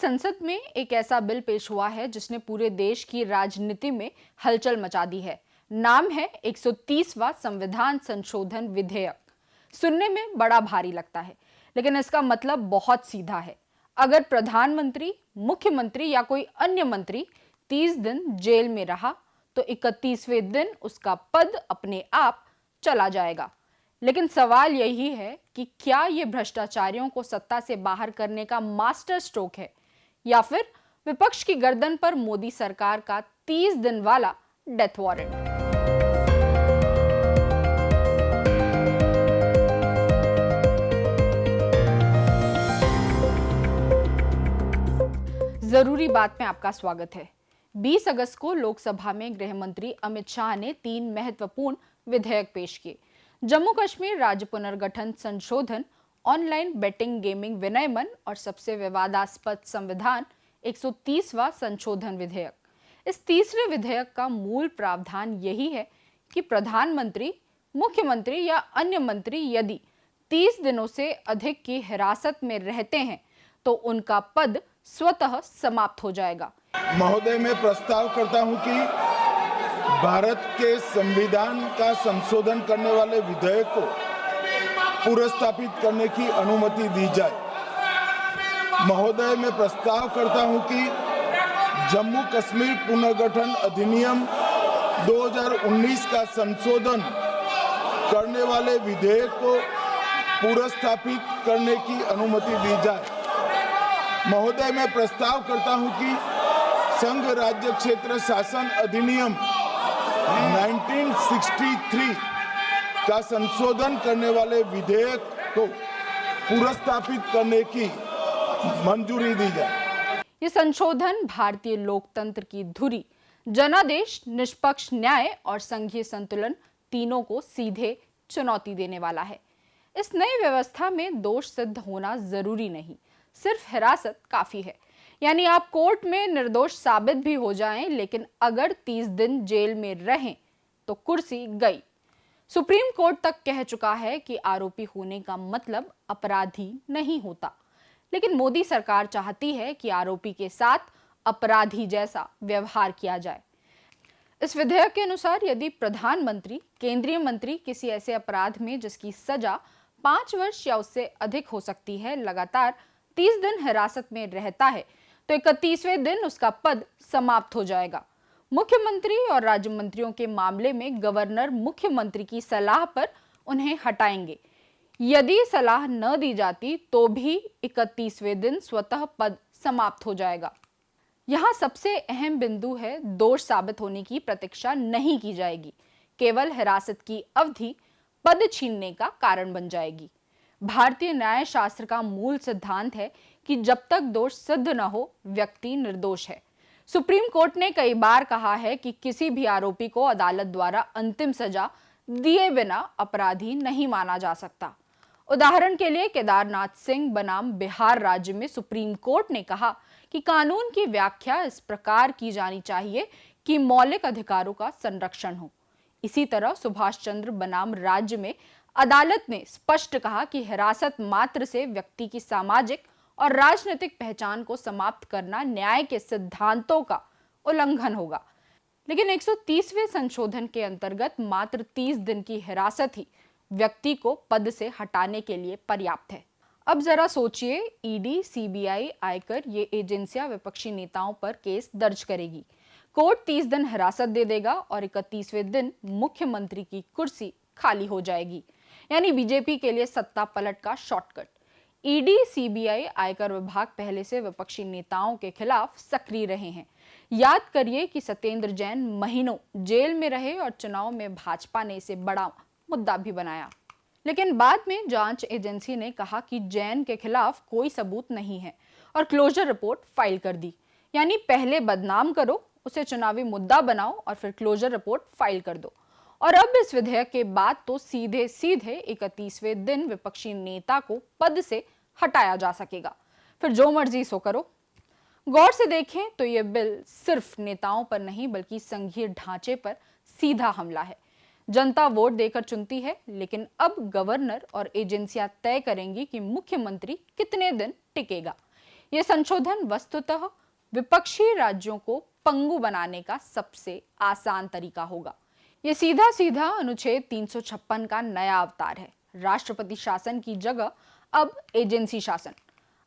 संसद में एक ऐसा बिल पेश हुआ है जिसने पूरे देश की राजनीति में हलचल मचा दी है। नाम है 130वां संविधान संशोधन विधेयक। सुनने में बड़ा भारी लगता है, लेकिन इसका मतलब बहुत सीधा है। अगर प्रधानमंत्री, मुख्यमंत्री या कोई अन्य मंत्री 30 दिन जेल में रहा तो 31वें दिन उसका पद अपने आप चला जाएगा। लेकिन सवाल यही है कि क्या ये भ्रष्टाचारियों को सत्ता से बाहर करने का मास्टर स्ट्रोक है या फिर विपक्ष की गर्दन पर मोदी सरकार का 30 दिन वाला डेथ वारंट। जरूरी बात में आपका स्वागत है। 20 अगस्त को लोकसभा में गृह मंत्री अमित शाह ने 3 महत्वपूर्ण विधेयक पेश किए। जम्मू कश्मीर राज्य पुनर्गठन संशोधन, ऑनलाइन बेटिंग गेमिंग विनियमन और सबसे विवादास्पद संविधान 130वां संशोधन विधेयक। इस तीसरे विधेयक का मूल प्रावधान यही है कि प्रधानमंत्री, मुख्यमंत्री या अन्य मंत्री यदि 30 दिनों से अधिक की हिरासत में रहते हैं तो उनका पद स्वतः समाप्त हो जाएगा। महोदय, मैं प्रस्ताव करता हूं कि भारत के संविधान का संशोधन करने वाले विधेयक को पुनर्स्थापित करने की अनुमति दी जाए। महोदय, मैं प्रस्ताव करता हूं कि जम्मू कश्मीर पुनर्गठन अधिनियम 2019 का संशोधन करने वाले विधेयक को पुनर्स्थापित करने की अनुमति दी जाए। महोदय, मैं प्रस्ताव करता हूं कि संघ राज्य क्षेत्र शासन अधिनियम 1963 का संशोधन करने वाले विधेयक को पुनर्स्थापित करने की मंजूरी दी जाए। ये संशोधन भारतीय लोकतंत्र की धुरी, जनादेश, निष्पक्ष न्याय और संघीय संतुलन तीनों को सीधे चुनौती देने वाला है। इस नई व्यवस्था में दोष सिद्ध होना जरूरी नहीं, सिर्फ हिरासत काफी है। यानी आप कोर्ट में निर्दोष साबित भी हो जाएं, लेकिन अगर 30 दिन जेल में रहें तो कुर्सी गई। सुप्रीम कोर्ट तक कह चुका है कि आरोपी होने का मतलब अपराधी नहीं होता, लेकिन मोदी सरकार चाहती है कि आरोपी के साथ अपराधी जैसा व्यवहार किया जाए। इस विधेयक के अनुसार यदि प्रधानमंत्री, केंद्रीय मंत्री किसी ऐसे अपराध में जिसकी सजा 5 वर्ष या उससे अधिक हो सकती है लगातार 30 दिन हिरासत में रहता है तो 31वें दिन उसका पद समाप्त हो जाएगा। मुख्यमंत्री और राज्य मंत्रियों के मामले में गवर्नर मुख्यमंत्री की सलाह पर उन्हें हटाएंगे। यदि सलाह न दी जाती तो भी 31वें दिन स्वतः पद समाप्त हो जाएगा। यहाँ सबसे अहम बिंदु है, दोष साबित होने की प्रतीक्षा नहीं की जाएगी, केवल हिरासत की अवधि पद छीनने का कारण बन जाएगी। भारतीय न्याय शास्त्र का मूल सिद्धांत है कि जब तक दोष सिद्ध न हो व्यक्ति निर्दोष है। सुप्रीम कोर्ट ने कई बार कहा है कि किसी भी आरोपी को अदालत द्वारा अंतिम सजा दिए बिना अपराधी नहीं माना जा सकता। उदाहरण के लिए केदारनाथ सिंह बनाम बिहार राज्य में सुप्रीम कोर्ट ने कहा कि कानून की व्याख्या इस प्रकार की जानी चाहिए कि मौलिक अधिकारों का संरक्षण हो। इसी तरह सुभाष चंद्र बनाम राज्य में अदालत ने स्पष्ट कहा कि हिरासत मात्र से व्यक्ति की सामाजिक और राजनीतिक पहचान को समाप्त करना न्याय के सिद्धांतों का उल्लंघन होगा। लेकिन 130वें संशोधन के अंतर्गत मात्र 30 दिन की हिरासत ही व्यक्ति को पद से हटाने के लिए पर्याप्त है। अब जरा सोचिए, ईडी, सीबीआई, आयकर ये एजेंसियां विपक्षी नेताओं पर केस दर्ज करेगी। कोर्ट 30 दिन हिरासत दे देगा और 31वें दिन मुख्यमंत्री की कुर्सी खाली हो जाएगी। यानी बीजेपी के लिए सत्ता पलट का शॉर्टकट। ईडी, सीबीआई, आयकर विभाग पहले से विपक्षी नेताओं के खिलाफ सक्रिय रहे हैं। याद करिए कि सत्येंद्र जैन महीनों जेल में रहे और चुनाव में भाजपा ने इसे बड़ा मुद्दा भी बनाया। लेकिन बाद में जांच एजेंसी ने कहा कि जैन के खिलाफ कोई सबूत नहीं है और क्लोजर रिपोर्ट फाइल कर दी। यानी पहले बदनाम करो, उसे चुनावी मुद्दा बनाओ और फिर क्लोजर रिपोर्ट फाइल कर दो। और अब इस विधेयक के बाद तो सीधे सीधे 31वें दिन विपक्षी नेता को पद से हटाया जा सकेगा। फिर जो मर्जी सो करो। गौर से देखें तो यह बिल सिर्फ नेताओं पर नहीं बल्कि संघीय ढांचे पर सीधा हमला है। जनता वोट देकर चुनती है, लेकिन अब गवर्नर और एजेंसियां तय करेंगी कि मुख्यमंत्री कितने दिन टिकेगा। ये संशोधन वस्तुतः विपक्षी राज्यों को पंगु बनाने का सबसे आसान तरीका होगा। ये सीधा सीधा अनुच्छेद 356 का नया अवतार है। राष्ट्रपति शासन की जगह अब एजेंसी शासन।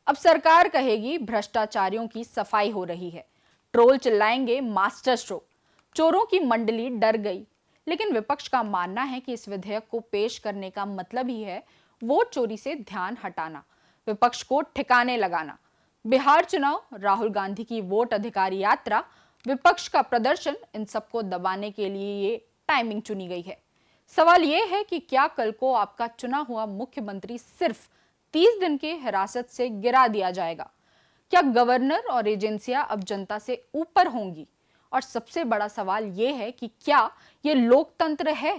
अब सरकार कहेगी भ्रष्टाचारियों की सफाई हो रही है, ट्रोल चिल्लाएंगे मास्टर स्ट्रोक, चोरों की मंडली डर गई। लेकिन विपक्ष का मानना है कि इस विधेयक को पेश करने का मतलब ही है वोट चोरी से ध्यान हटाना, विपक्ष को ठिकाने लगाना। बिहार चुनाव, राहुल गांधी की वोट अधिकार यात्रा, विपक्ष का प्रदर्शन, इन सबको दबाने के लिए ये टाइमिंग चुनी गई है। सवाल ये है कि क्या कल को आपका चुना हुआ मुख्यमंत्री सिर्फ 30 दिन के हिरासत से गिरा दिया जाएगा? क्या गवर्नर और एजेंसियां अब जनता से ऊपर होंगी? और सबसे बड़ा सवाल ये है कि क्या ये लोकतंत्र है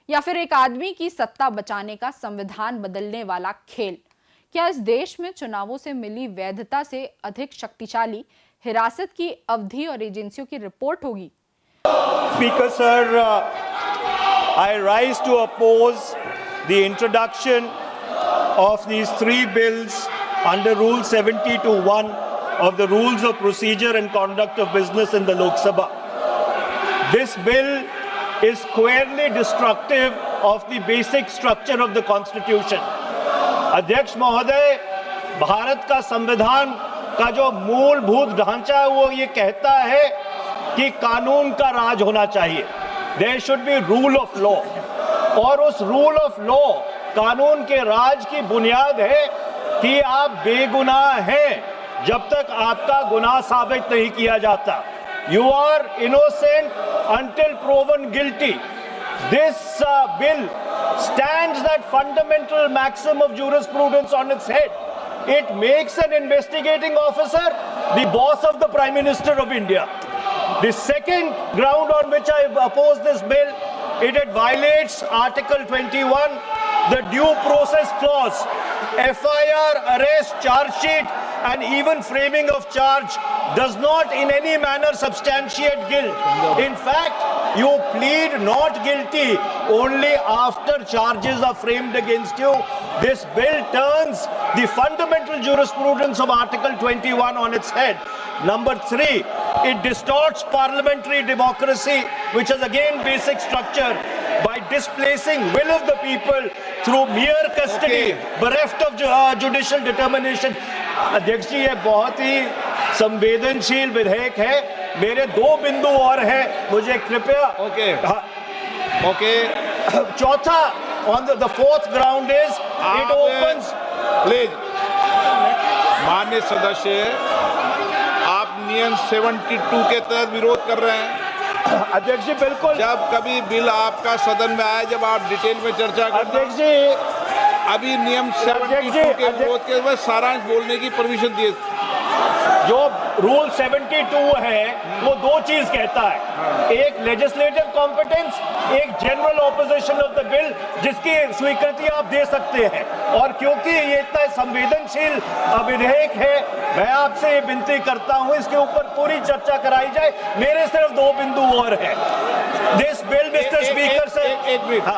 या फिर एक आदमी की सत्ता बचाने का संविधान बदलने वाला खेल? क्या इस देश में चुनावों से मिली वैधता से अधिक शक्तिशाली हिरासत की अवधि और एजेंसियों की रिपोर्ट होगी? Speaker sir, I rise to oppose the introduction of these three bills under Rule 70(1) of the Rules of Procedure and Conduct of Business in the Lok Sabha. This bill is squarely destructive of the basic structure of the Constitution. अध्यक्ष महोदय, भारत का संविधान का जो मूलभूत ढांचा है वो ये कहता है कि कानून का राज होना चाहिए। There should be rule of law. और उस रूल ऑफ लॉ, कानून के राज की बुनियाद है कि आप बेगुनाह हैं जब तक आपका गुनाह साबित नहीं किया जाता। You are innocent until proven guilty. This bill stands that fundamental maxim of jurisprudence on its head. It makes an investigating officer the boss of the Prime Minister of India. The second ground on which I oppose this bill, it violates Article 21, the due process clause. FIR, arrest, charge sheet, and even framing of charge does not in any manner substantiate guilt. In fact, you plead not guilty only after charges are framed against you. This bill turns the fundamental jurisprudence of Article 21 on its head. Number 3, it distorts parliamentary democracy, which is again basic structure, by displacing will of the people through mere custody, bereft of judicial determination. अध्यक्ष जी, ये बहुत ही संवेदनशील विधेयक है। मेरे 2 बिंदु और हैं, मुझे कृपया चौथा, on the fourth ground is it opens. Please माननीय सदस्य, आप नियम 72 के तहत विरोध कर रहे हैं। अध्यक्ष जी बिल्कुल, जब कभी बिल आपका सदन में आए, जब आप डिटेल में चर्चा करना। अध्यक्ष जी, अभी नियम 72 के विरोध के बाद सारांश बोलने की परमिशन दिए। जो रूल 72 है वो 2 चीज कहता है, एक लेजिस्लेटिव कॉम्पिटेंस, एक general opposition of the bill, जिसकी स्वीकृति आप दे सकते हैं। और क्योंकि ये इतना संवेदनशील विधेयक है, मैं आपसे ये विनती करता हूं इसके ऊपर पूरी चर्चा कराई जाए। मेरे सिर्फ 2 बिंदु और हैं। दिस बिल, मिस्टर स्पीकर से एक मिनट,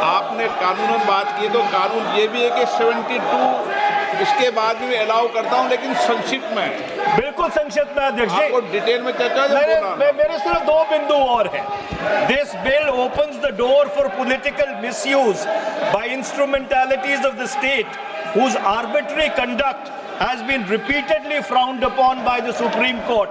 आपने कानूनन बात की तो कानून ये भी है कि 72 इसके बाद भी अलाउ करता हूं, लेकिन संक्षिप्त में। बिल्कुल संक्षिप्त में अध्यक्ष जी, आपको डिटेल में चर्चा मेरे सिर्फ 2 बिंदु और हैं। This bill opens the door for political misuse by instrumentalities of the state whose arbitrary conduct has been repeatedly frowned upon by the Supreme Court.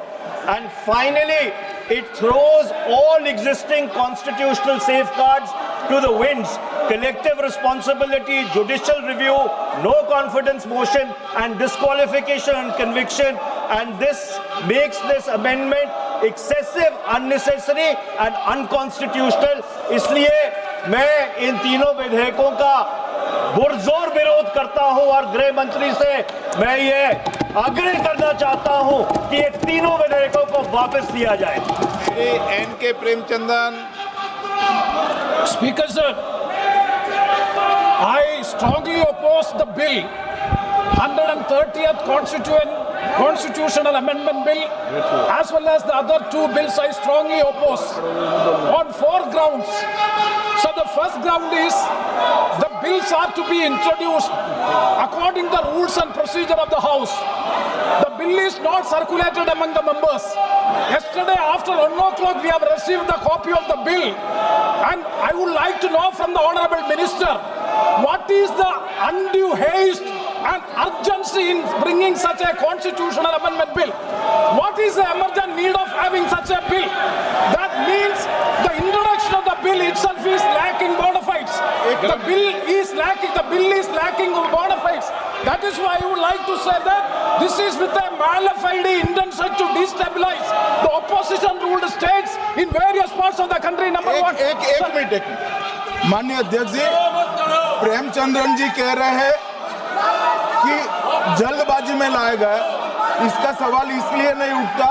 And finally, it throws all existing constitutional safeguards to the winds. Collective responsibility, judicial review, no confidence motion, and disqualification and conviction. And this makes this amendment excessive, unnecessary, and unconstitutional. इसलिए मैं इन तीनों विधेयकों का पुरजोर विरोध करता हूं और गृह मंत्री से मैं ये आग्रह करना चाहता हूं कि ये तीनों विधेयकों को वापस लिया जाए। NK. Premachandran. Speaker sir, I strongly oppose the bill, 130th Constitutional Amendment Bill, as well as the other 2 bills I strongly oppose on 4 grounds. So the first ground is the bills are to be introduced according to the rules and procedure of the House. bill is not circulated among the members. Yesterday after 1 o'clock we have received the copy of the bill, and I would like to know from the Honorable Minister, what is the undue haste and urgency in bringing such a constitutional amendment bill? What is the emergent need of having such a bill? That means the introduction of the bill itself is lacking bona fides. The bill is lacking bona fides. That is why I would like to say that this is with a mala fide intention to destabilize the opposition ruled states in various parts of the country. Number one. एक minute माननीय अध्यक्ष जी, प्रेमचंद्रन जी कह रहे हैं कि जल्दबाजी में लाया गया। इसका सवाल इसलिए नहीं उठता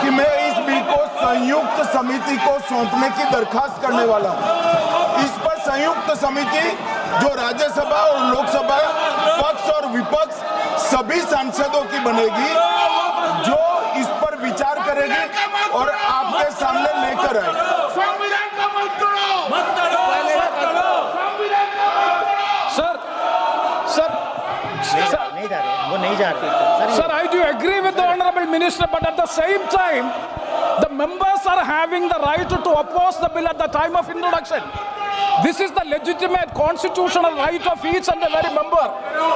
कि मैं इस बिल को संयुक्त समिति को सौंपने की दरखास्त करने वाला हूं। इस पर संयुक्त समिति जो राज्यसभा और लोकसभा पक्ष और विपक्ष सभी सांसदों की बनेगी, जो इस पर विचार करेगी और आपके सामने लेकर आएगी। Sir, I do agree with the Honorable Minister, but at the same time, the members are having the right to oppose the bill at the time of introduction. This is the legitimate constitutional right of each and every member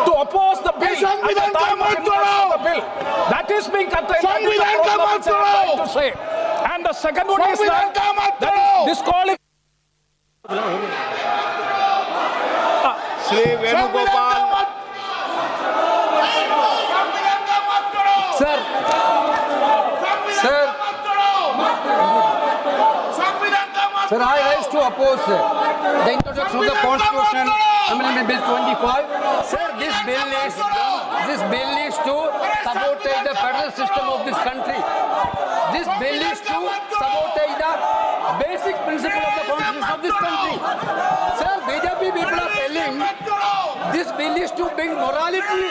to oppose the bill at the time of introduction of the bill. That is being curtailed. That is the problem which I am trying to say. And the second one is that is disqualified. Shri Venugopal Sir, I rise to oppose the introduction of the Constitution Amendment Bill 25. Sir, this bill is to sabotage the federal system of this country. This bill is to sabotage the basic principle of the Constitution of this country. Sir, BJP people are telling this bill is to bring morality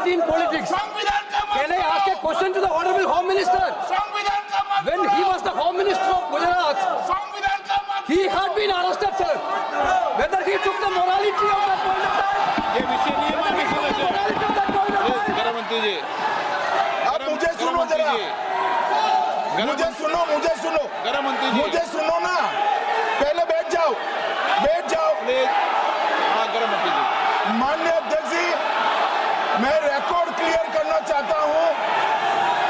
in politics. Can I ask a question to the Honorable Home Minister? When he was the Home Minister of Gujarat, he had been arrested, sir. Whether he took the morality of that point of time, ये विषय नहीं है, morality of that point of time. गृह मंत्री जी, अब मुझे सुनो जरा, मुझे सुनो गृह मंत्री जी, मुझे सुनो ना, पहले बैठ जाओ। हाँ गृह मंत्री जी, माननीय अध्यक्ष जी, मैं रिकॉर्ड क्लियर करना चाहता हूं।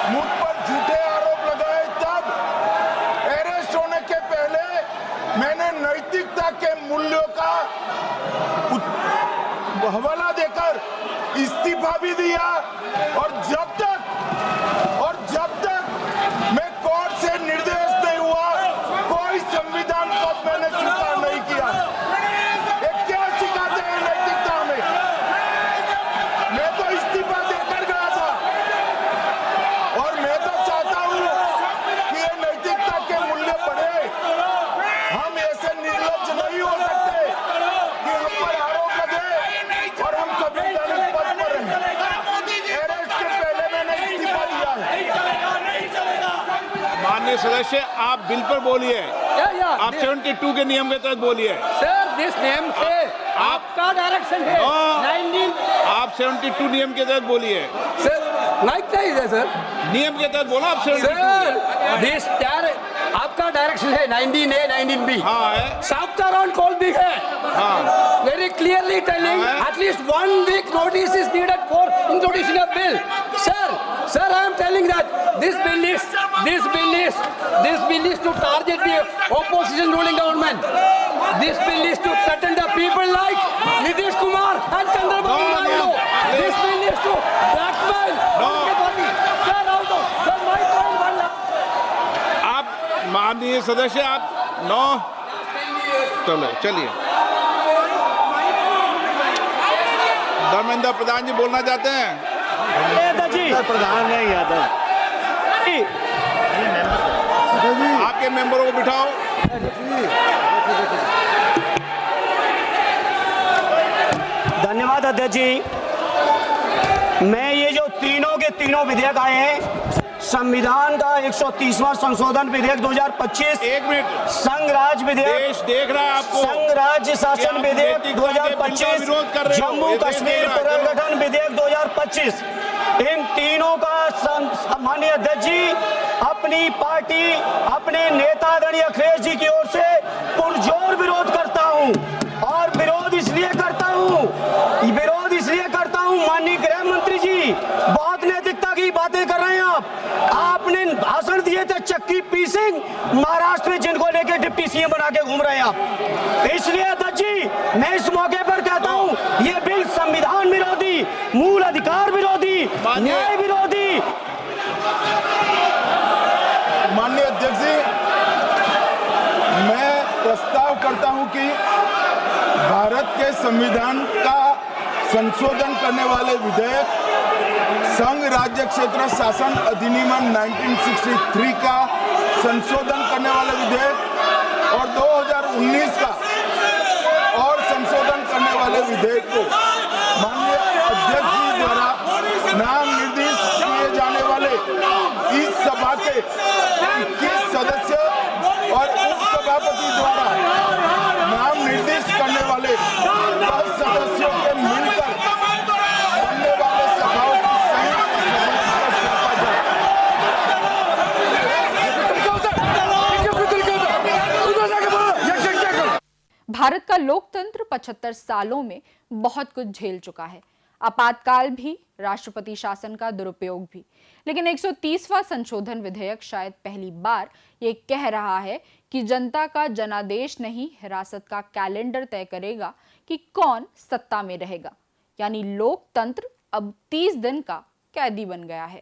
मुझ पर झूठे आरोप लगाए तब अरेस्ट होने के पहले मैंने नैतिकता के मूल्यों का हवाला देकर इस्तीफा भी दिया, और जब तक मैं कोर्ट से निर्देश नहीं हुआ, कोई संविधान को मैंने स्वीकार नहीं किया। ये क्या सिखाते हैं नैतिकता में? मैं तो इस्तीफा देकर गया था, और मैं तो चाहता हूं कि ये नैतिकता के मूल्य बढ़े। हम ऐसे निर्लज्ज नहीं हो सकते कि हम पर आरोप लगे और हम संवैधानिक पद पर रहें। अरेस्ट के पहले मैंने इस्तीफा दिया है। माननीय सदस्य, आप बिल पर बोलिए। आप 72 के नियम के तहत बोलिए। सर, दिस नियम से आपका डायरेक्शन है। 19 आप 72 नियम के तहत बोलिए। सर, लाइक है सर, नियम के तहत बोला आप 72। सर, दिस आपका डायरेक्शन है 19A 19B। हाँ है, Chapter on call भी है। हाँ, Very clearly telling at least 1 week notice is needed for introducing a bill. Sir, I am telling that this bill is to target the opposition ruling government. This bill is to threaten the people like Nitish Kumar and Chandrababu Naidu. This bill is to blackmail the party. Sir, my point one. आप माननीय सदस्य, आप 9 चलिए। धर्मेंद्र प्रधान जी बोलना चाहते हैं? प्रधान नहीं यादव, आपके मेंबरों को बिठाओ। धन्यवाद अध्यक्ष जी। मैं ये जो तीनों के तीनों विधेयक आए हैं, संविधान का 130वां संशोधन विधेयक 2025, एक मिनट, संघ राज्य विधेयक, देश देख रहा है आपको, संघ राज्य शासन विधेयक कि आप नैतिकता के बिल का 2025, विरोध कर रहे हो। जम्मू ये देख कश्मीर रहा है। पुनर्गठन विधेयक 2025, इन तीनों का माननीय अध्यक्ष जी, अपनी पार्टी, अपने नेता आदरणीय अखिलेश जी की ओर से पुरजोर विरोध करता हूं। और विरोध इसलिए करता हूं, माननीय गृह मंत्री जी, बहुत नैतिकता की बातें कर रहे हैं आप। आपने भाषण दिए थे चक्की पी सिंह महाराष्ट्र में, जिनको लेके डिप्टी सीएम बना के घूम रहे हैं आप। इसलिए अध्यक्ष जी, मैं इस मौके पर कहता हूं, ये बिल संविधान विरोधी, मूल अधिकार विरोधी, न्याय विरोधी। माननीय अध्यक्ष जी, मैं प्रस्ताव करता हूं कि भारत के संविधान का संशोधन करने वाले विधेयक, संघ राज्य क्षेत्र शासन अधिनियम 1963 का संशोधन करने वाले विधेयक और 2019 का और संशोधन करने वाले विधेयक को माननीय अध्यक्ष जी द्वारा नाम निर्दिष्ट किए जाने वाले इस सभा के 21 सदस्य और उपसभापति द्वारा नाम निर्दिष्ट करने वाले 10 सदस्यों के मिलकर बनने वाले सभाओं की संयुक्त सदस्य पर सौंपा जाए। भारत का लोकतंत्र 75 सालों में बहुत कुछ झेल चुका है, आपातकाल भी, राष्ट्रपति शासन का दुरुपयोग भी, लेकिन 130वां संशोधन विधेयक शायद पहली बार ये कह रहा है कि जनता का जनादेश नहीं, हिरासत का कैलेंडर तय करेगा कि कौन सत्ता में रहेगा। यानी लोकतंत्र अब 30 दिन का कैदी बन गया है।